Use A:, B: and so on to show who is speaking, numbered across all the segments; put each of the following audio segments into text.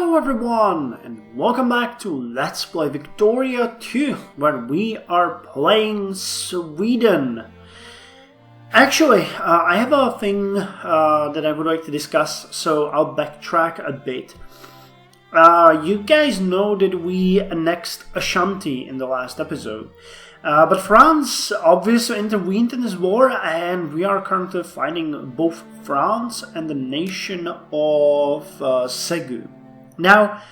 A: Hello everyone, and welcome back to Let's Play Victoria 2, where we are playing Sweden. Actually, I have a thing that I would like to discuss, so I'll backtrack a bit. You guys know that we annexed Ashanti in the last episode, but France obviously intervened in this war, and we are currently fighting both France and the nation of Segu. Now,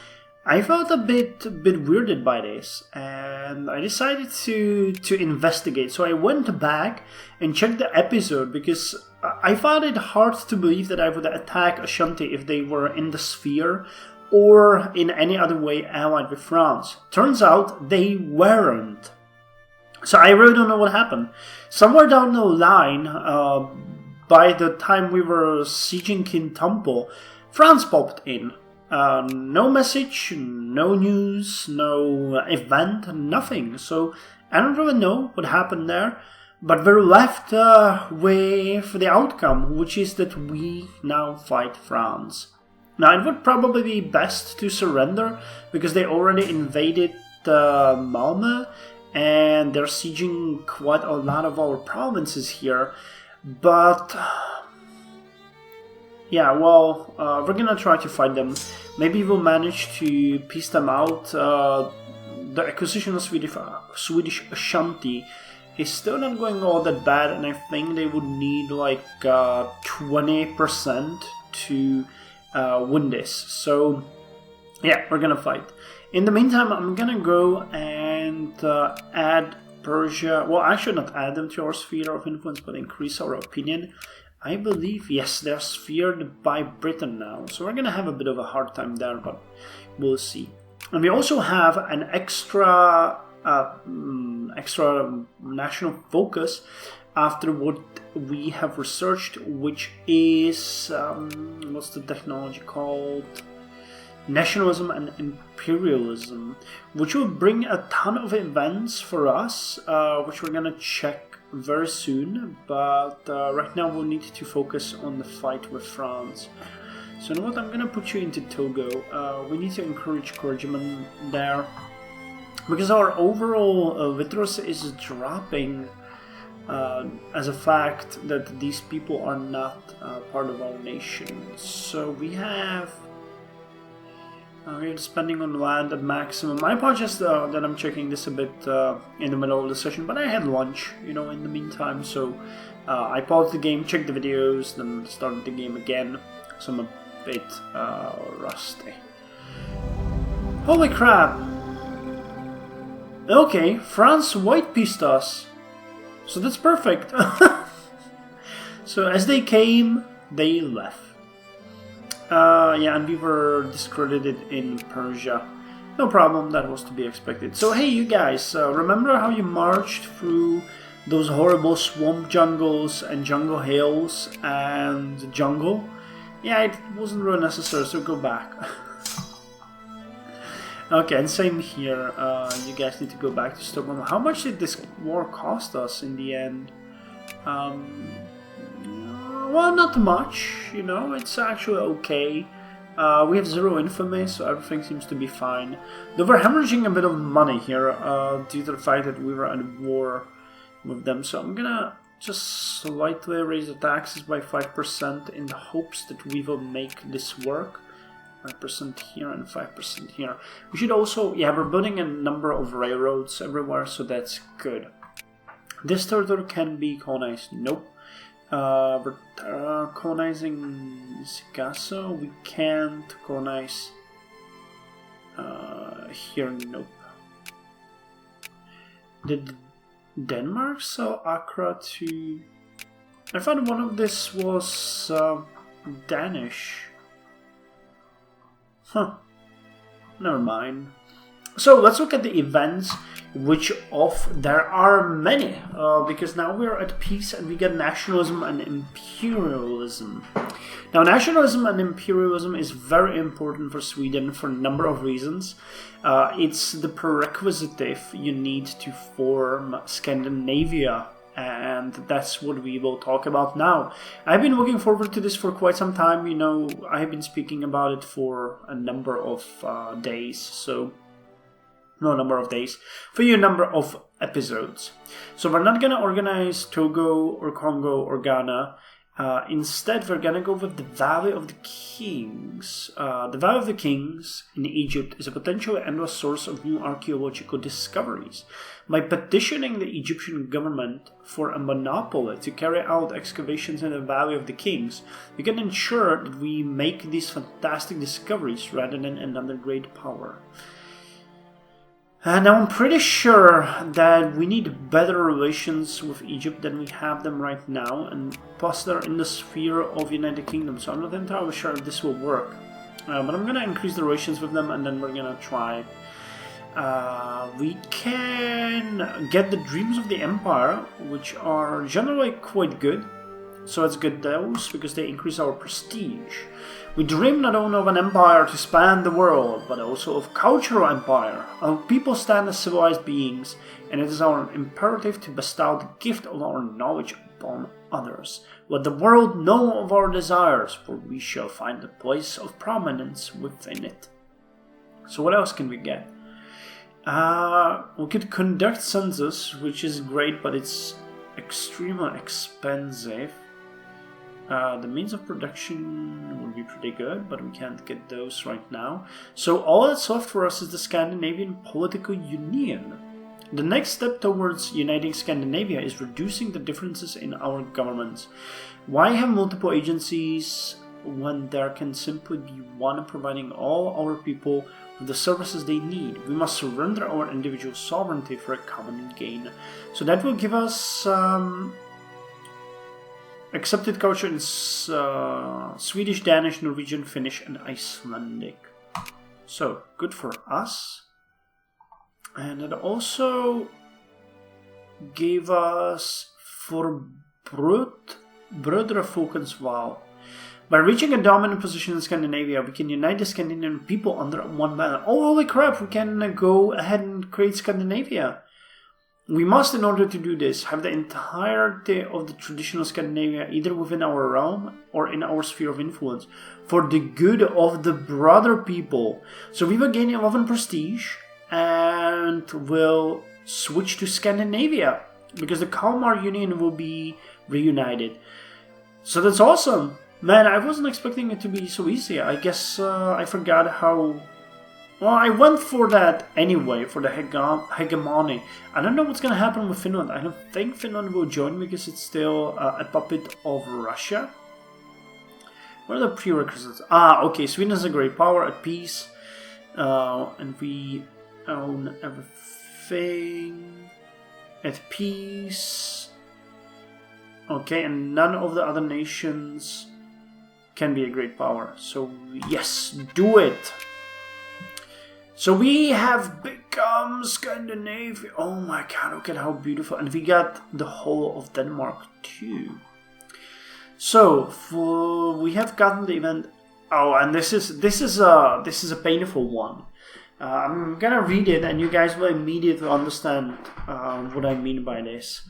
A: I felt a bit weirded by this, and I decided to investigate. So I went back and checked the episode because I found it hard to believe that I would attack Ashanti if they were in the sphere or in any other way allied with France. Turns out they weren't. So I really don't know what happened. Somewhere down the line, by the time we were sieging Kintampo, France popped in. No message, no news, no event, nothing. So I don't really know what happened there. But we're left with the outcome, which is that we now fight France. Now it would probably be best to surrender because they already invaded Malmö and they're sieging quite a lot of our provinces here. But yeah, well, we're gonna try to fight them. Maybe we'll manage to piece them out. The acquisition of Swedish Ashanti is still not going all that bad, and I think they would need like 20% to win this. So yeah, we're gonna fight. In the meantime, I'm gonna go and add Prussia. Well, I should not add them to our sphere of influence, but increase our opinion. I believe, yes, they're sphered by Britain now, so we're gonna have a bit of a hard time there, but we'll see. And we also have an extra national focus after what we have researched, which is what's the technology called? Nationalism and imperialism, which will bring a ton of events for us, which we're gonna check very soon, but right now we'll need to focus on the fight with France. So you know what, I'm gonna put you into Togo. We need to encourage clergymen there, because our overall literacy is dropping as a fact that these people are not part of our nation. So we're spending on land at maximum. I apologize that I'm checking this a bit in the middle of the session, but I had lunch, in the meantime, so I paused the game, checked the videos, then started the game again, so I'm a bit rusty. Holy crap! Okay, France white-pieced us, so that's perfect. So as they came, they left. Yeah, and we were discredited in Prussia. No problem, that was to be expected. So hey, you guys, remember how you marched through those horrible swamp jungles and jungle hills and jungle? Yeah, it wasn't really necessary, so go back. Okay, and same here, you guys need to go back to Stockholm. How much did this war cost us in the end? Well, not much, it's actually okay. We have 0 infamy, so everything seems to be fine. They were hemorrhaging a bit of money here due to the fact that we were at war with them, so I'm gonna just slightly raise the taxes by 5% in the hopes that we will make this work. 5% here and 5% here. We should also, yeah, we're building a number of railroads everywhere, so that's good. This territory can be colonized. Nope. We're colonizing Sikasso. We can't colonize here. Nope. Did Denmark sell Accra to? I thought one of this was Danish. Huh. Never mind. So let's look at the events, which there are many, because now we're at peace and we get nationalism and imperialism. Now, nationalism and imperialism is very important for Sweden for a number of reasons. It's the prerequisite you need to form Scandinavia And that's what we will talk about now. I've been looking forward to this for quite some time. You know, I have been speaking about it for a number of days. So, no number of days, for a number of episodes. So we're not going to organize Togo or Congo or Ghana. Instead, we're gonna go with the Valley of the Kings. The Valley of the Kings in Egypt is a potentially endless source of new archaeological discoveries. By petitioning the Egyptian government for a monopoly to carry out excavations in the Valley of the Kings, we can ensure that we make these fantastic discoveries rather than another great power. Now I'm pretty sure that we need better relations with Egypt than we have them right now, and plus they're in the sphere of United Kingdom, so I'm not entirely sure if this will work. But I'm going to increase the relations with them, and then we're going to try. We can get the Dreams of the Empire, which are generally quite good. So let's get those, because they increase our prestige. We dream not only of an empire to span the world, but also of cultural empire. Our people stand as civilized beings, and it is our imperative to bestow the gift of our knowledge upon others. Let the world know of our desires, for we shall find a place of prominence within it. So what else can we get? We could conduct census, which is great, but it's extremely expensive. The means of production would be pretty good, but we can't get those right now. So all that's left for us is the Scandinavian political union. The next step towards uniting Scandinavia is reducing the differences in our governments. Why have multiple agencies when there can simply be one providing all our people with the services they need? We must surrender our individual sovereignty for a common gain. So that will give us accepted culture in Swedish, Danish, Norwegian, Finnish, and Icelandic. So, good for us. And it also gave us Brødre Folkens Val. By reaching a dominant position in Scandinavia, we can unite the Scandinavian people under one banner. Oh, holy crap, we can go ahead and create Scandinavia. We must, in order to do this, have the entirety of the traditional Scandinavia either within our realm or in our sphere of influence, for the good of the brother people. So we will gain 11 prestige, and will switch to Scandinavia, because the Kalmar Union will be reunited. So that's awesome! Man, I wasn't expecting it to be so easy. I guess I forgot how... Well, I went for that anyway, for the hegemony. I don't know what's going to happen with Finland. I don't think Finland will join because it's still a puppet of Russia. What are the prerequisites? Okay, Sweden is a great power at peace. And we own everything at peace. Okay, and none of the other nations can be a great power. So, yes, do it! So we have become Scandinavia. Oh my god, look at how beautiful. And we got the whole of Denmark too. So we have gotten the event. Oh, and this is a painful one. I'm gonna read it, and you guys will immediately understand what I mean by this.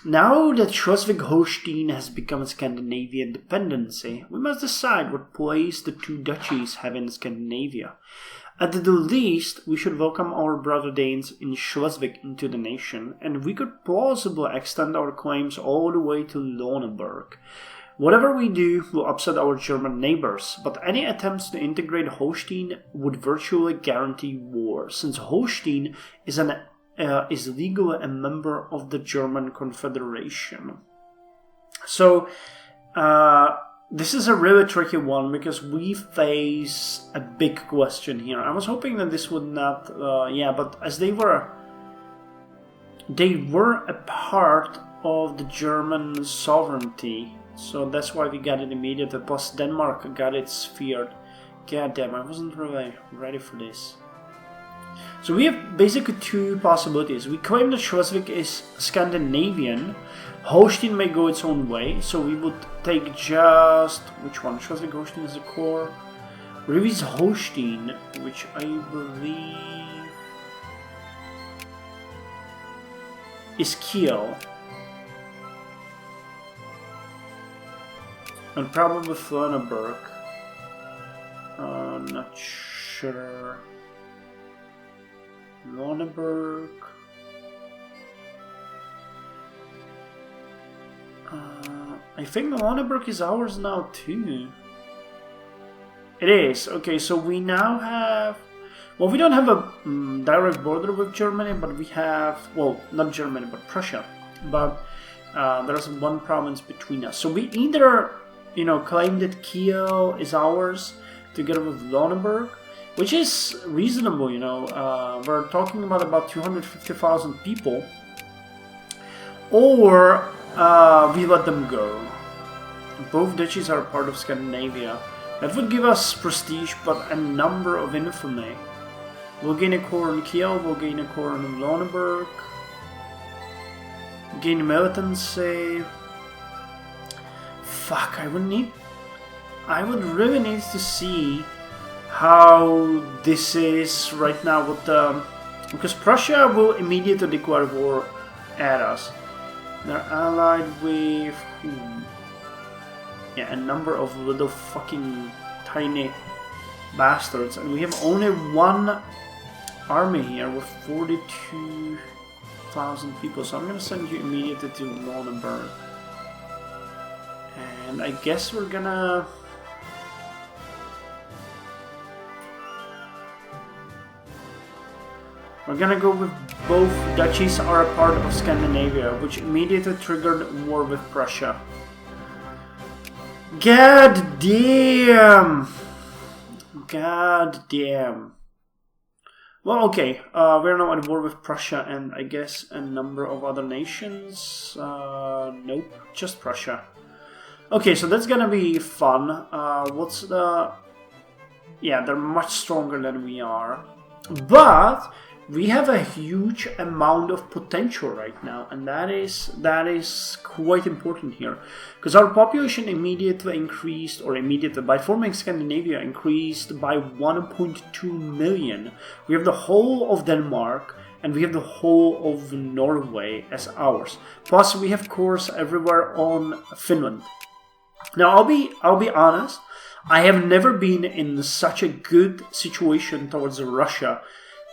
A: Now that Schleswig-Holstein has become a Scandinavian dependency, we must decide what place the two duchies have in Scandinavia. At the least, we should welcome our brother Danes in Schleswig into the nation, and we could plausibly extend our claims all the way to Lauenburg. Whatever we do will upset our German neighbors, but any attempts to integrate Holstein would virtually guarantee war, since Holstein is legally a member of the German Confederation. So, this is a really tricky one, because we face a big question here. I was hoping that this would not... but as they were a part of the German sovereignty, so that's why we got it immediately. Plus Denmark got its sphere. God damn, I wasn't really ready for this. So we have basically two possibilities. We claim that Schleswig is Scandinavian. Holstein may go its own way, so we would take just... which one? Schleswig-Holstein is the core. Release Holstein, which I believe is Kiel. And probably Flöneberg. Not sure. Flöneberg. I think Flöneberg is ours now too. It is. Okay, so we now have... Well, we don't have a direct border with Germany, but we have... Well, not Germany, but Prussia. But there's one province between us. So we either, you know, claim that Kiel is ours together with Flöneberg, which is reasonable, you know. We're talking about 250,000 people. Or we let them go. Both duchies are part of Scandinavia. That would give us prestige, but a number of infamy. We'll gain a core in Kiel, we'll gain a core in Flöneberg. Gain militancy. Fuck, I would really need to see how this is right now with the... Because Prussia will immediately declare war at us. They're allied with... Yeah, a number of little fucking tiny bastards. And we have only one army here with 42,000 people. So I'm gonna send you immediately to Flöneberg. And I guess we're gonna... We're gonna go with both duchies are a part of Scandinavia, which immediately triggered war with Prussia. God damn! God damn. Well, okay, we're now at war with Prussia and I guess a number of other nations. Nope, just Prussia. Okay, so that's gonna be fun. What's the... Yeah, they're much stronger than we are. But we have a huge amount of potential right now, and that is quite important here, because our population immediately increased, or immediately by forming Scandinavia increased by 1.2 million. We have the whole of Denmark, and we have the whole of Norway as ours. Plus, we have cores everywhere on Finland. Now, I'll be honest. I have never been in such a good situation towards Russia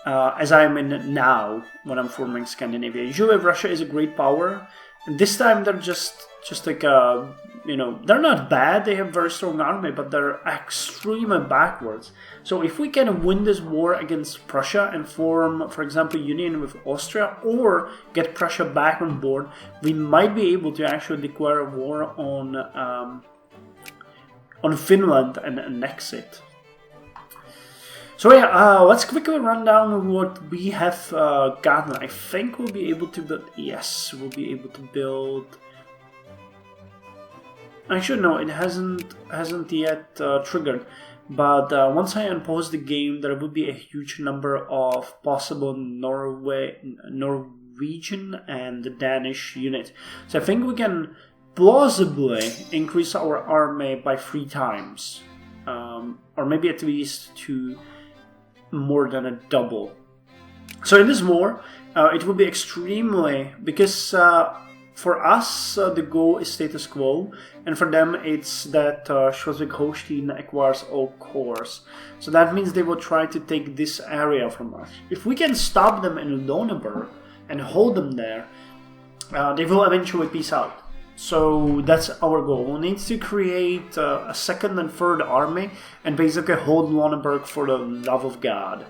A: as I am in now when I'm forming Scandinavia. Usually Russia is a great power, and this time they're just like you know, they're not bad, they have a very strong army, but they're extremely backwards. So if we can win this war against Prussia and form, for example, union with Austria, or get Prussia back on board, we might be able to actually declare a war on Finland and annex it. So yeah, let's quickly run down what we have gotten. I think we'll be able to build... Yes, we'll be able to build... Actually, no, it hasn't yet triggered. But once I unpause the game, there will be a huge number of possible Norwegian and Danish units. So I think we can plausibly increase our army by 3 times. Or maybe at least to more than a double. So in this war, it will be extremely... Because for us, the goal is status quo. And for them, it's that Schleswig-Holstein acquires all cores. So that means they will try to take this area from us. If we can stop them in Flöneberg and hold them there, they will eventually peace out. So that's our goal. We'll need to create a second and third army and basically hold Flöneberg for the love of God.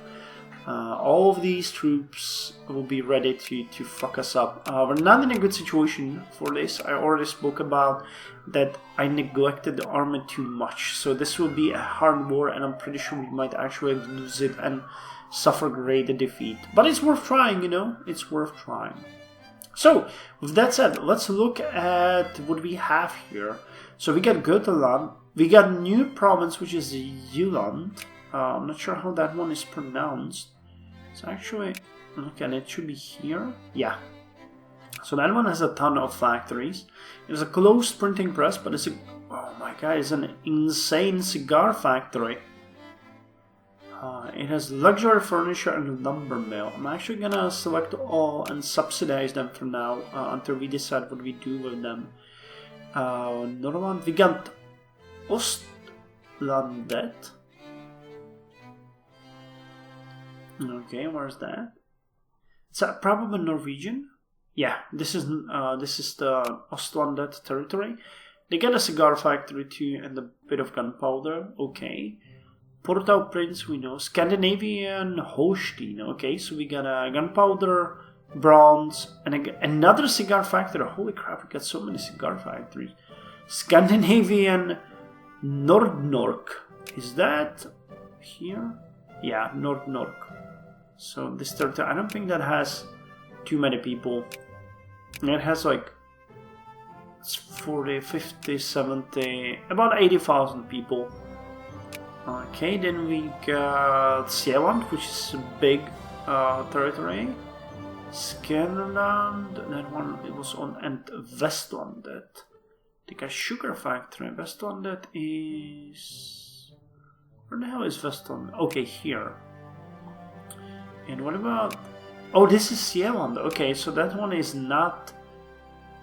A: All of these troops will be ready to fuck us up. We're not in a good situation for this. I already spoke about that I neglected the army too much. So this will be a hard war, and I'm pretty sure we might actually lose it and suffer great defeat. But it's worth trying, you know? It's worth trying. So, with that said, let's look at what we have here. So we got Götaland, we got a new province which is Jylland. I'm not sure how that one is pronounced. It's actually, okay, and it should be here. Yeah. So that one has a ton of factories. It's a closed printing press, but it's a, oh my god, it's an insane cigar factory. It has luxury furniture and lumber mill. I'm actually gonna select all and subsidize them for now until we decide what we do with them. Another one, we got Ostlandet. Okay, where's that? It's probably Norwegian. Yeah, this is the Ostlandet territory. They get a cigar factory too and a bit of gunpowder. Okay. Port-au-Prince, we know. Scandinavian Holstein. Okay, so we got a gunpowder, bronze, and another cigar factory. Holy crap, we got so many cigar factories. Scandinavian Nordnork. Is that here? Yeah, Nordnork. So this territory, I don't think that has too many people. It has like 40, 50, 70, about 80,000 people. Okay, then we got Zealand, which is a big territory. Scandinavia, that one it was on, and Westlandet. They got sugar factory. Westlandet is... Where the hell is Westlandet? Okay, here. And what about... Oh, this is Zealand. Okay, so that one is not...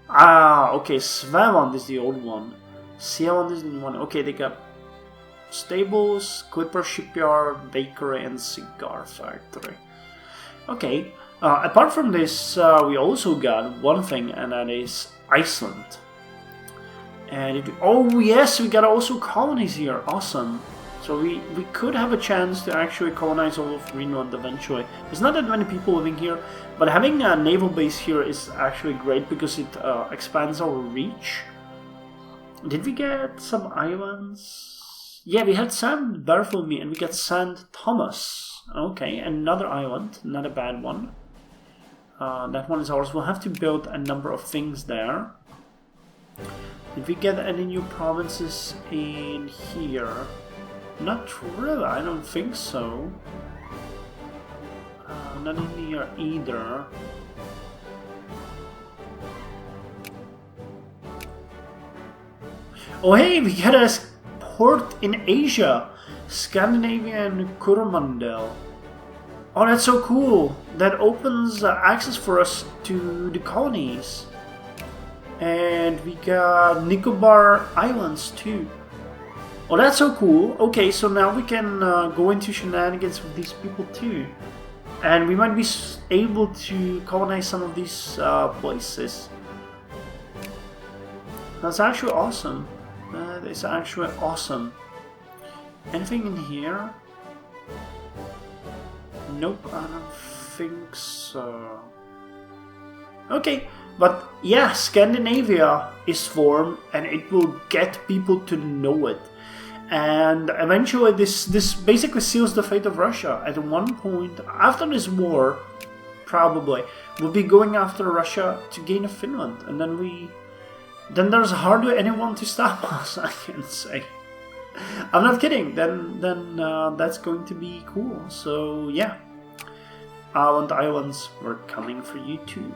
A: Ah, okay, Svealand is the old one. Zealand is the new one. Okay, they got stables, clipper shipyard, bakery, and cigar factory. Okay, apart from this, we also got one thing, and that is Iceland. And oh yes, we got also colonies here. Awesome. So we could have a chance to actually colonize all of Greenland eventually. There's not that many people living here, but having a naval base here is actually great because it expands our reach. Did we get some islands? Yeah, we had San Bartholomew and we got St. Thomas. Okay, another island, not a bad one. That one is ours. We'll have to build a number of things there. Did we get any new provinces in here? Not really, I don't think so. Not in here either. Oh hey, we got a port in Asia! Scandinavian Coromandel. Oh, that's so cool! That opens access for us to the colonies. And we got Nicobar Islands too. Oh, that's so cool. Okay, so now we can go into shenanigans with these people too. And we might be able to colonize some of these places. That's actually awesome. That is actually awesome. Anything in here? Nope, I don't think so. Okay, but yeah, Scandinavia is formed and it will get people to know it. And eventually this basically seals the fate of Russia. At one point, after this war, probably, we'll be going after Russia to gain Finland. And then there's hardly anyone to stop us, I can say. I'm not kidding, then that's going to be cool. So yeah, Islands, we're coming for you too.